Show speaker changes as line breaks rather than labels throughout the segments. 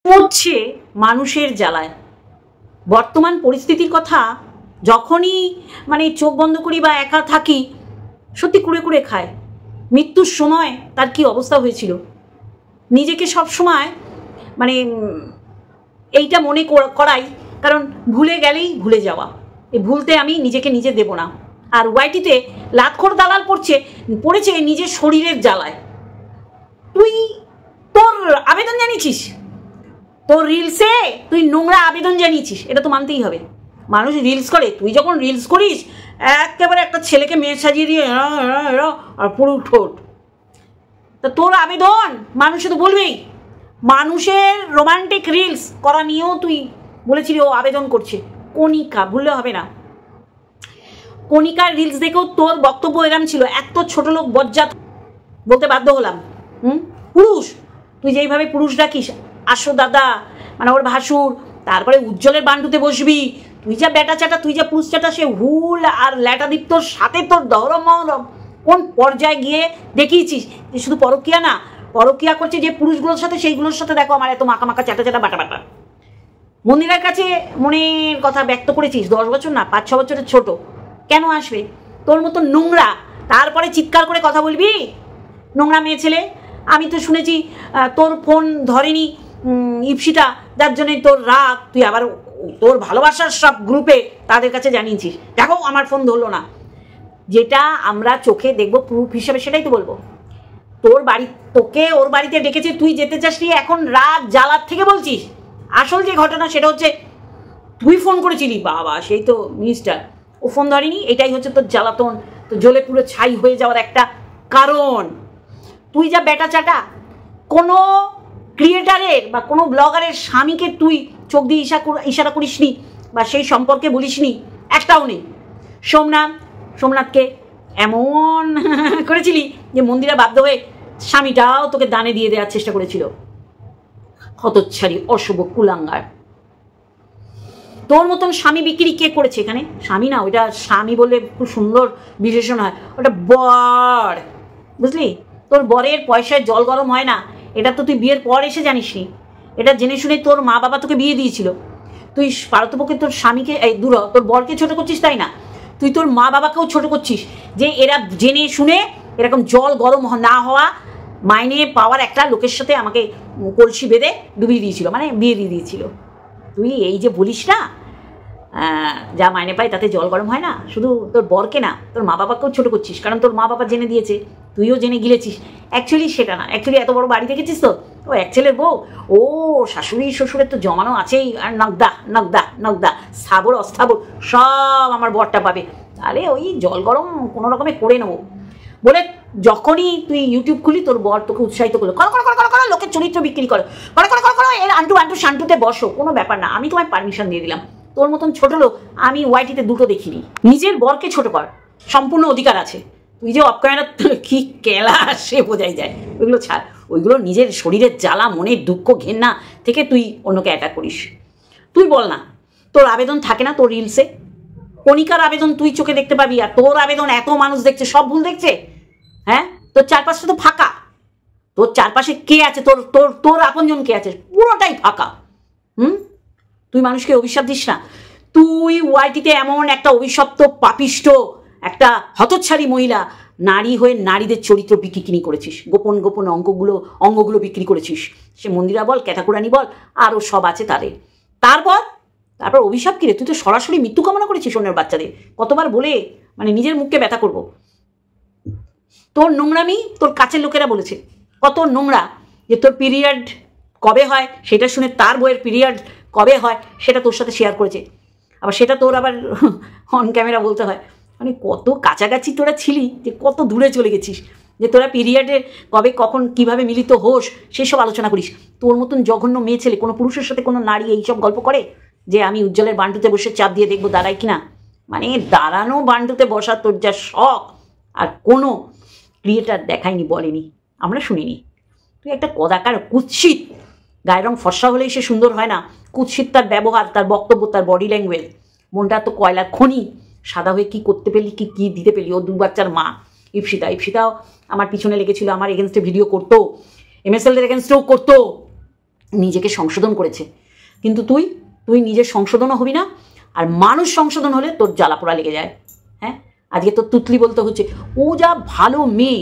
হচ্ছে মানুষের জ্বালায়। বর্তমান পরিস্থিতির কথা যখনই মানে চোখ বন্ধ করি বা একা থাকি, সত্যি কুড়ে কুড়ে খায়। মৃত্যুর সময় তার কি অবস্থা হয়েছিল, নিজেকে সব সময় মানে এইটা মনে করাই, কারণ ভুলে গেলেই ভুলে যাওয়া, এই ভুলতে আমি নিজেকে নিজে দেব না। আর ওয়াইটিতে লাতখোর দালাল পড়েছে নিজের শরীরের জ্বালায়। তুই তোর আবেদন জানিয়েছিস, তোর রিলসে তুই নোংরা আবেদন জানিয়েছিস, এটা তো মানতেই হবে। মানুষ রিলস করে, তুই যখন রিলস করিস একেবারে একটা ছেলেকে মেয়ে সাজিয়ে দিয়ে আর পুরো ঠোঁট, তা তোর আবেদন মানুষে তো বলবেই। মানুষের রোমান্টিক রিলস করা নিয়েও তুই বলেছিলি ও আবেদন করছে। কণিকা ভুললে হবে না, কণিকার রিলস দেখেও তোর বক্তব্য এরম ছিল। এত ছোট লোক বজ্জাত বলতে বাধ্য হলাম। পুরুষ, তুই যেইভাবে পুরুষ ডাকিস, আসো দাদা মানে ওর ভাসুর, তারপরে উজ্জ্বলের বান্ডুতে বসবি, তুই যা বেটা চাটা, তুই যা পুরুষ চাটা, সে হুল আর ল্যাটাদীপ্তর সাথে তোর দহরম মহরম কোন পর্যায়ে গিয়ে দেখিয়েছিস যে শুধু পরকিয়া না, পরকিয়া করছে যে পুরুষগুলোর সাথে, সেইগুলোর সাথে দেখো আমার এত মাখা মাখা চাটা চাটা বাটা বাটা। মন্দিরের কাছে মনের কথা ব্যক্ত করেছিস, 10 বছর না 5-6 বছরের ছোট, কেন আসবে তোর মতো নোংরা? তারপরে চিৎকার করে কথা বলবি, নোংরা মেয়ে ছেলে। আমি তো শুনেছি তোর ফোন ধরেনি ইপসিতা, যার জন্যই তোর রাগ, তুই আবার তোর ভালোবাসার সব গ্রুপে তাদের কাছে জানিয়েছিস, দেখো আমার ফোন ধরলো না। যেটা আমরা চোখে দেখবো প্রুফ হিসেবে সেটাই তো বলবো। তোর বাড়ি, তোকে ওর বাড়িতে ডেকেছে, তুই যেতে চাসনি, এখন রাগ জ্বালার থেকে বলছিস। আসল যে ঘটনা সেটা হচ্ছে তুই ফোন করেছিলি, বাবা সেই তো মিনিস্টার, ও ফোন ধরেনি, এটাই হচ্ছে তোর জ্বালাতন, তো জ্বলে পুরো ছাই হয়ে যাওয়ার একটা কারণ। তুই যা বেটা চাটা, কোনো ক্রিয়েটারের বা কোনো ব্লগারের স্বামীকে তুই চোখ দিয়ে ইশারা করিসনি বা সেই সম্পর্কে বলিসনি, একটাও নেই। সোমনাথকে এমন করেছিলি যে মন্দিরা বাধ্য হয়ে স্বামীটাও তোকে দানে দিয়ে দেওয়ার চেষ্টা করেছিল। হতচ্ছাড়ি অশুভ কুলাঙ্গার, তোর মতন স্বামী বিক্রি কে করেছে এখানে? স্বামী না, ওইটা স্বামী বলে খুব সুন্দর বিশেষণ হয়, ওটা বর, বুঝলি? তোর বরের পয়সায় জল গরম হয় না, এটা তো তুই বিয়ের পর এসে জানিসনি, এটা জেনে শুনে তোর মা বাবা তোকে বিয়ে দিয়েছিল। তুই পারতপক্ষে তোর স্বামীকে তোর বরকে ছোট করছিস, তাই না, তুই তোর মা বাবাকেও ছোট করছিস, যে এরা জেনে শুনে এরকম জল গরম না হওয়া মাইনে পাওয়ার একটা লোকের সাথে আমাকে কলসি বেঁধে ডুবিয়ে দিয়েছিল, মানে বিয়ে দিয়ে দিয়েছিল। তুই এই যে বলিস না যা মাইনে পাই তাতে জল গরম হয় না, শুধু তোর বরকে না, তোর মা বাবাকেও ছোট করছিস, কারণ তোর মা বাবা জেনে দিয়েছে, তুইও জেনে গিলেছিস। অ্যাকচুয়ালি সেটা না, অ্যাকচুয়ালি এত বড় বাড়ি দেখেছিস তো, ও এক ছেলের বউ, ও শাশুড়ি শ্বশুরের তো জমানো আছেই, আর নগদা স্থাবর অস্থাবর সব আমার বরটা পাবে, তাহলে ওই জল গরম কোনো রকমে করে নেবো বলে যখনই তুই ইউটিউব খুলি, তোর বর তোকে উৎসাহিত করলো, করো লোকের চরিত্র বিক্রি করো, করো এর আন্টু শান্টুতে বসো, কোনো ব্যাপার না, আমি তোমায় পারমিশন দিয়ে দিলাম। তোর মতন ছোট লোক আমি ওয়াইটিতে দুটো দেখিনি। নিজের বরকে ছোট কর, সম্পূর্ণ অধিকার আছে। তুই যে অপকায়না কি কেলা সে বোঝাই যায়, ওইগুলো ছাড়, ওইগুলো নিজের শরীরের জ্বালা, মনের দুঃখ ঘেন্না থেকে তুই অন্যকে অ্যাটাক করিস। তুই বল না, তোর আবেদন থাকে না তোর রিলসে? কণিকার আবেদন তুই চোখে দেখতে পাবি, আর তোর আবেদন এত মানুষ দেখছে, সব ভুল দেখছে। হ্যাঁ, তোর চারপাশটা তো ফাঁকা, তোর চারপাশে কে আছে, তোর তোর তোর আপনজন কে আছে? পুরোটাই ফাঁকা। তুই মানুষকে অভিশাপ দিস না। তুই ওয়াইটিতে এমন একটা অভিশপ্ত পাপিষ্ট একটা হতচ্ছাড়ি মহিলা, নারী হয়ে নারীদের চরিত্র বিক্রি করেছিস, গোপন গোপন অঙ্গগুলো বিক্রি করেছিস, সে মন্দিরা বল, ক্যাথাকুরানি বল, আরও সব আছে তাদের। তারপর অভিশাপ কিরে? তুই তো সরাসরি মৃত্যু কামনা করেছিস অন্যের বাচ্চাদের, কতবার বলে মানে নিজের মুখকে ব্যথা করবো। তোর নোংরামি তোর কাছের লোকেরা বলেছে, কত নোংরা, যে তোর পিরিয়ড কবে হয় সেটা শুনে তার বইয়ের পিরিয়ড কবে হয় সেটা তোর সাথে শেয়ার করেছে, আবার সেটা তোর আবার অন ক্যামেরা বলতে হয়। মানে কত কাছাকাছি তোরা ছিলি, যে কত দূরে চলে গেছিস, যে তোরা পিরিয়ডের কবে কখন কিভাবে মিলিত হোস সেসব আলোচনা করিস। তোর মতন জঘন্য মেয়ে ছেলে, কোনো পুরুষের সাথে কোনো নারী এইসব গল্প করে যে আমি উজ্জ্বলের বান্ডুতে বসে চাপ দিয়ে দেখবো দাঁড়াই কিনা? মানে দাঁড়ানো বান্ডুতে বসা তোর যা শখ, আর কোনো ক্রিয়েটার দেখায়নি, বলেনি, আমরা শুনিনি। তুই একটা কদাকার কুৎসিত, গায়ের রং ফর্সা হলেই সে সুন্দর হয় না, কুৎসিত তার ব্যবহার, তার বক্তব্য, তার বডি ল্যাঙ্গুয়েজ, মনটা তো কয়লার খনি, সাদা হয়ে কি করতে পেলি, কি দিতে পেলি? ও 2 বাচ্চার মা ইপসিতাও আমার পিছনে লেগেছিল, আমার এগেনস্টে ভিডিও করতো, MSLদের এগেনস্টেও করতো, নিজেকে সংশোধন করেছে, কিন্তু তুই নিজের সংশোধনও হবি না, আর মানুষ সংশোধন হলে তোর জ্বালা পোড়া লেগে যায়। হ্যাঁ, আজকে তোর তুতলি বলতে হচ্ছে। ও যা ভালো মেয়ে,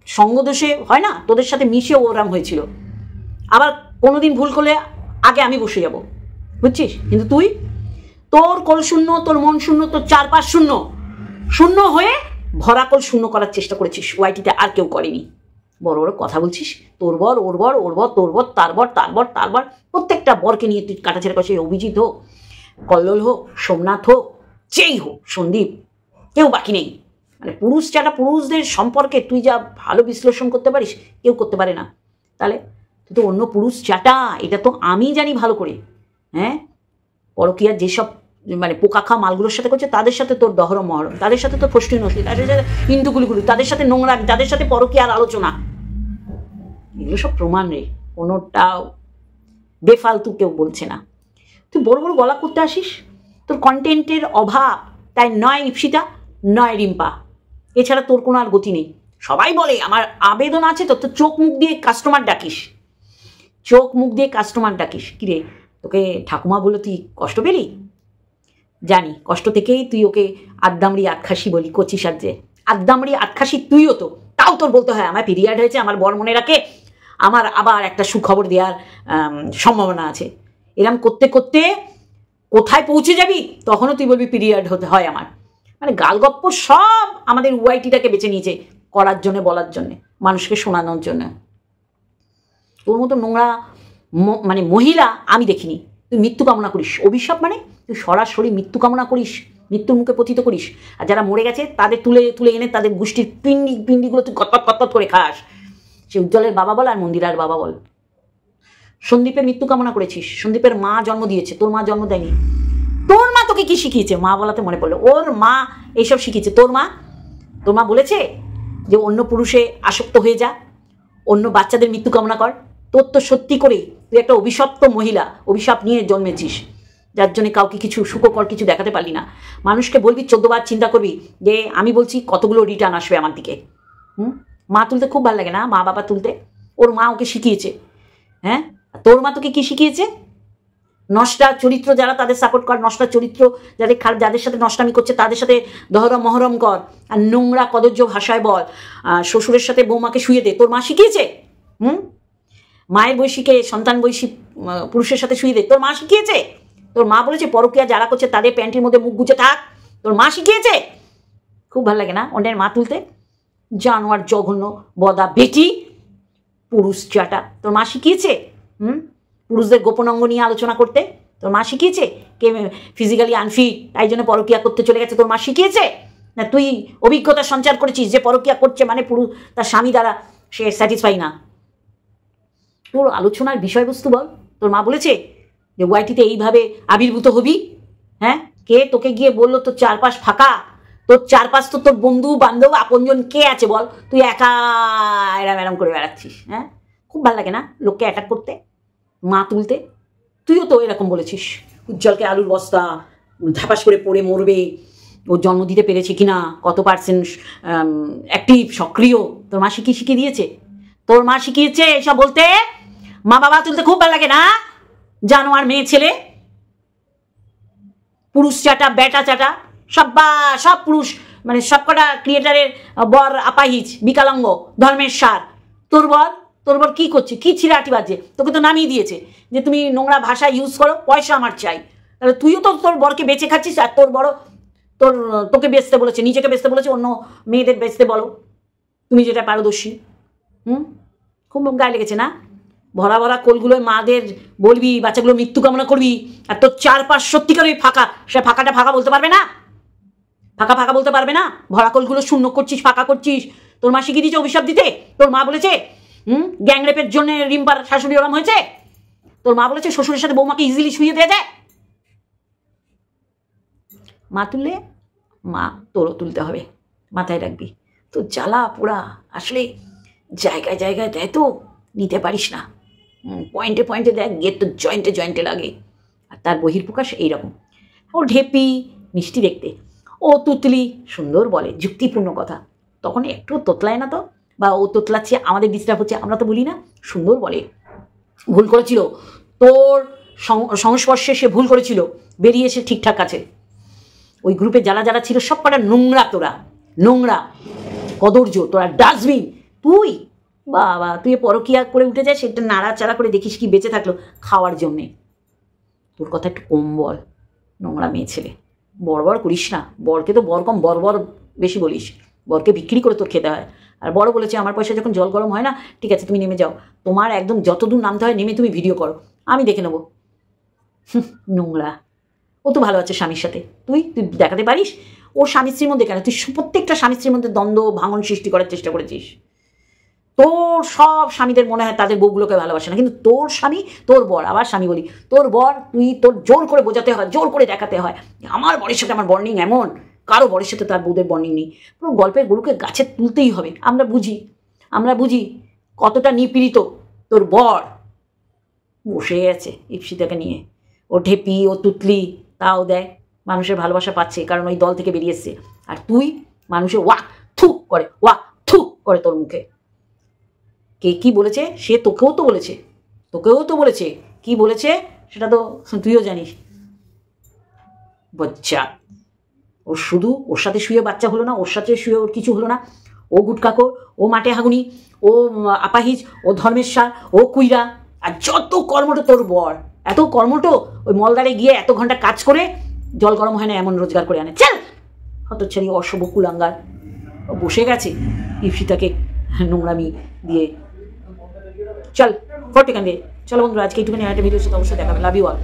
সঙ্গদোষে হয় না, তোদের সাথে মিশে ওরাম হয়েছিল। আবার কোনোদিন ভুল করলে আগে আমি বসে যাব, বুঝছিস? কিন্তু তোর কল শূন্য, তোর মন শূন্য, তোর চারপাশ শূন্য, শূন্য হয়ে ভরা কল শূন্য করার চেষ্টা করেছিস। ওয়াইটিতে আর কেউ করেনি। বড় বড় কথা বলছিস, তোর বর, ওর বর, ওর বর, তোর বর, তার বর, তার বর, তার বর, প্রত্যেকটা বরকে নিয়ে তুই কাটাছেড়া করছিস। অভিজিৎ হোক, কল্লোল হোক, সোমনাথ হোক, যেই হোক, সন্দীপ, কেউ বাকি নেই। মানে পুরুষ যারা, পুরুষদের সম্পর্কে তুই যা ভালো বিশ্লেষণ করতে পারিস, কেউ করতে পারে না। তাহলে তুই তো অন্য পুরুষ চাটা, এটা তো আমি জানি ভালো করে। হ্যাঁ, পরকীয়ার যেসব মানে পোকা খা মালগুলোর সাথে করছে, তাদের সাথে তোর দহরম মহরম, তাদের সাথে তোর ফষ্টি নষ্টি, তাদের সাথে হিন্দুগুলিগুলি, তাদের সাথে নোংরা, তাদের সাথে পরকীয়ার আলোচনা, এগুলো সব প্রমাণ রে। কোনোটাও বেফালতু কেউ বলছে না। তুই বড় বড় গলা করতে আসিস, তোর কন্টেন্টের অভাব, তাই নয় ইপসিতা, নয় রিম্পা, এছাড়া তোর কোনো আর গতি নেই। সবাই বলে, আমার আবেদন আছে তো, তোর চোখ মুখ দিয়ে কাস্টমার ডাকিস, চোখ মুখ দিয়ে কাস্টমার ডাকিস। কিরে, তোকে ঠাকুমা বলে তুই কষ্ট পেলি? জানি, কষ্ট থেকেই তুই ওকে আদ্দামড়ি আটখাসি বলি, কচি সাজে আদ্দামড়ি আটখাসি তুইও তো। তাও তোর বলতে হয় আমার পিরিয়ড হয়েছে, আমার বর মনে রাখে, আমার আবার একটা সুখবর দেওয়ার সম্ভাবনা আছে। এরম করতে করতে কোথায় পৌঁছে যাবি, তখনও তুই বলবি পিরিয়ড হতে হয় আমার। মানে গালগপ্প সব আমাদের ওয়াইটিটাকে বেছে নিয়েছে করার জন্যে, বলার জন্যে, মানুষকে শোনানোর জন্য। তোর মতো নোংরা মানে মহিলা আমি দেখিনি। তুই মৃত্যু কামনা করিস, অভিশাপ মানে তুই সরাসরি মৃত্যু কামনা করিস, মৃত্যুর মুখে পতিত করিস। আর যারা মরে গেছে তাদের তুলে এনে তাদের গোষ্ঠীর পিণ্ডিগুলো তুই কতপত করে খাস। সে উজ্জ্বলের বাবা বল আর মন্দিরার বাবা বল। সন্দীপের মৃত্যু কামনা করেছিস। সন্দীপের মা জন্ম দিয়েছে, তোর মা জন্ম দেয়নি। তোর মা তোকে কি শিখিয়েছে? মা বলাতে মনে পড়লো, ওর মা এইসব শিখিয়েছে। তোর মা বলেছে যে অন্য পুরুষে আসক্ত হয়ে যা, অন্য বাচ্চাদের মৃত্যু কামনা কর। তোর তো সত্যি করে তুই একটা অভিশপ্ত মহিলা, অভিশাপ নিয়ে জন্মেছিস, যার জন্যে কাউকে কিছু সুখকর কিছু দেখাতে পারলি না। মানুষকে বলবি 14 বার চিন্তা করবি যে আমি বলছি কতগুলো রিটার্ন আসবে আমার দিকে। মা তুলতে খুব ভালো লাগে না? মা বাবা তুলতে ওর মা ওকে শিখিয়েছে। হ্যাঁ, তোর মা তোকে কি শিখিয়েছে? নষ্টা চরিত্র যারা, তাদের সাপোর্ট কর। নষ্টা চরিত্র যাদের সাথে নষ্টামি করছে তাদের সাথে দহরম মহরম কর, আর নোংরা কদর্য ভাষায় বল। শ্বশুরের সাথে বৌমাকে শুয়ে দে, তোর মা শিখিয়েছে? মায়ের বয়সীকে সন্তান বয়সী পুরুষের সাথে শুয়ে দে, তোর মা শিখিয়েছে? তোর মা বলেছে পরকীয়া যারা করছে তাদের প্যান্টির মধ্যে মুখ গুজে থাক, তোর মা শিখিয়েছে? খুব ভালো লাগে না অন্যের মা তুলতে? জানোয়ার, জঘন্য, বদা বেটি, পুরুষ চাটা, তোর মা শিখিয়েছে? পুরুষদের গোপন অঙ্গ নিয়ে আলোচনা করতে তোর মা শিখিয়েছে? কে ফিজিক্যালি আনফিট তাই জন্য পরকীয়া করতে চলে গেছে, তোর মা শিখিয়েছে? না তুই অভিজ্ঞতা সঞ্চার করেছিস যে পরকীয়া করছে মানে পুরুষ তার স্বামী দ্বারা সে স্যাটিসফাই না? তোর আলোচনার বিষয়বস্তু বল। তোর মা বলেছে যে ওয়াইটিতে এইভাবে আবির্ভূত হবি? হ্যাঁ, কে তোকে গিয়ে বললো তোর চারপাশ ফাঁকা? তোর চারপাশ তো তোর বন্ধু বান্ধব আপনজন কে আছে বল? তুই একা এরম করে বেড়াচ্ছিস। হ্যাঁ, খুব ভালো লাগে না লোককে অ্যাটাক করতে, মা তুলতে? তুইও তো এরকম বলেছিস উজ্জ্বলকে আলুর বস্তা, ধাপাস করে পড়ে মরবে, ও জন্ম দিতে পেরেছে কিনা, কত পার্সেন্ট অ্যাক্টিভ সক্রিয়। তোর মা শিখিয়ে দিয়েছে? তোর মা শিখিয়েছে এসব বলতে? মা বাবা তুলতে খুব ভালো লাগে না? জানোয়ার মেয়ে ছেলে, পুরুষ চাটা, বেটা চাটা, সব পুরুষ মানে সবকটা ক্রিয়েটারের বর আপাহিজ, বিকালাঙ্গ, ধর্মের সার। তোর বর কি করছে? কি ছিঁড়াটি বাজে? তোকে তো নামিয়ে দিয়েছে যে তুমি নোংরা ভাষা ইউজ করো, পয়সা আমার চাই। তাহলে তুইও তো তোর বরকে বেঁচে খাচ্ছিস, আর তোকে বেচতে বলেছে, নিজেকে বেচতে বলেছে, অন্য মেয়েদের বেচতে বলো তুমি যেটা পারদর্শী। খুব গায়ে লেগেছে না? ভরা ভরা কোলগুলোয় মাদের বলবি বাচ্চাগুলো মৃত্যু কামনা করবি, আর তোর চারপাশ সত্যিকার ফাঁকা, সে ফাঁকাটা ফাঁকা বলতে পারবে না? ফাঁকা বলতে পারবে না? ভরা কোলগুলো শূন্য করছিস, ফাঁকা করছিস। তোর মা শিখিয়ে দিয়েছে অভিশাপ দিতে? তোর মা বলেছে গ্যাংরেপের জন্য রিম্পার শাশুড়ি ওরম হয়েছে? তোর মা বলেছে শ্বশুরের সাথে বৌমাকে ইজিলি শুয়ে দেওয়া যায়? মা তুললে মা তোরও তুলতে হবে, মাথায় রাখবি। তো জ্বালা পোড়া আসলে জায়গায় জায়গায় দেয় তো, নিতে পারিস না। পয়েন্টে দেখ, গিয়ে তো জয়েন্টে লাগে। আর তার বহির্প্রকাশ এইরকম। ও ঢেপি, মিষ্টি দেখতে, ও তুতলি, সুন্দর বলে, যুক্তিপূর্ণ কথা। তখন একটু তোতলায় না তো? বা ও তোতলাচ্ছে, আমাদের ডিস্টার্ব হচ্ছে, আমরা তো বলি না, সুন্দর বলে। ভুল করেছিল, তোর সংস্পর্শে সে ভুল করেছিল, বেরিয়ে এসে ঠিকঠাক আছে। ওই গ্রুপে যারা যারা ছিল সব কটা নোংরা, তোরা নোংরা, কদর্য, তোরা ডাস্টবিন। তুই বাবা, তুই পরকিয়া করে উঠে যায়, সেটা নাড়াচাড়া করে দেখিস কি বেঁচে থাকলো খাওয়ার জন্যে। তোর কথা একটু কম বল, নোংরা মেয়ে ছেলে। বড় করিস না, বরকে তো বর কম, বর বেশি বলিস। বরকে বিক্রি করে তোর খেতে হয়। আর বড় বলেছে আমার পয়সা যখন জল গরম হয় না, ঠিক আছে তুমি নেমে যাও, তোমার একদম যতদূর নামতে হয় নেমে তুমি ভিডিও করো, আমি দেখে নেবো। নোংরা। ও তো ভালো আছে স্বামীর সাথে, তুই দেখাতে পারিস? ওর স্বামী স্ত্রীর মধ্যে কেন, তুই প্রত্যেকটা স্বামী স্ত্রীর মধ্যে দ্বন্দ্ব ভাঙন সৃষ্টি করার চেষ্টা করেছিস। তোর সব স্বামীদের মনে হয় তাদের বউগুলোকে ভালোবাসে না, কিন্তু তোর স্বামী, তোর বর, আবার স্বামী বলি, তোর বর, তুই তোর জোর করে বোঝাতে হয়, জোর করে দেখাতে হয় আমার বরের সাথে আমার বন্ডিং এমন, কারো বরের সাথে তার বউদের বন্ডিং নেই। পুরো গল্পের গরুকে গাছে তুলতেই হবে। আমরা বুঝি কতটা নিপীড়িত তোর বর। বসে গেছে ইপসিতাকে নিয়ে, ও ঢেপি, ও তুতলি, তাও দেয় মানুষের ভালোবাসা পাচ্ছে, কারণ ওই দল থেকে বেরিয়ে এসছে। আর তুই মানুষের ওয়াক থুক করে তোর মুখে। কে কি বলেছে, সে তোকেও তো বলেছে, কি বলেছে সেটা তো তুইও জানিস। বাচ্চা, ওর সাথে শুয়ে বাচ্চা হলো না, ওর সাথে শুয়ে ওর কিছু হলো না। ও গুটকাকো, ও মাঠে হাগুনি, ও আপাহিজ, ও ধর্মেশ্বর, ও কুইরা, আর যত কর্মটো তোর বর, এত কর্মটো ওই মলদারে গিয়ে এত ঘন্টা কাজ করে জল গরম হয় না এমন রোজগার করে আনে। চল হতচ্ছাড়ি অশুভ কুলাঙ্গার, বসে গেছে ইপসিতাকে নোংরামি দিয়ে। চল ফট এখান দিয়ে। চলো বন্ধুরা, আজকে এইটুখানি একটা ভিডিওর সাথে অবশ্যই দেখাবে। Love you all.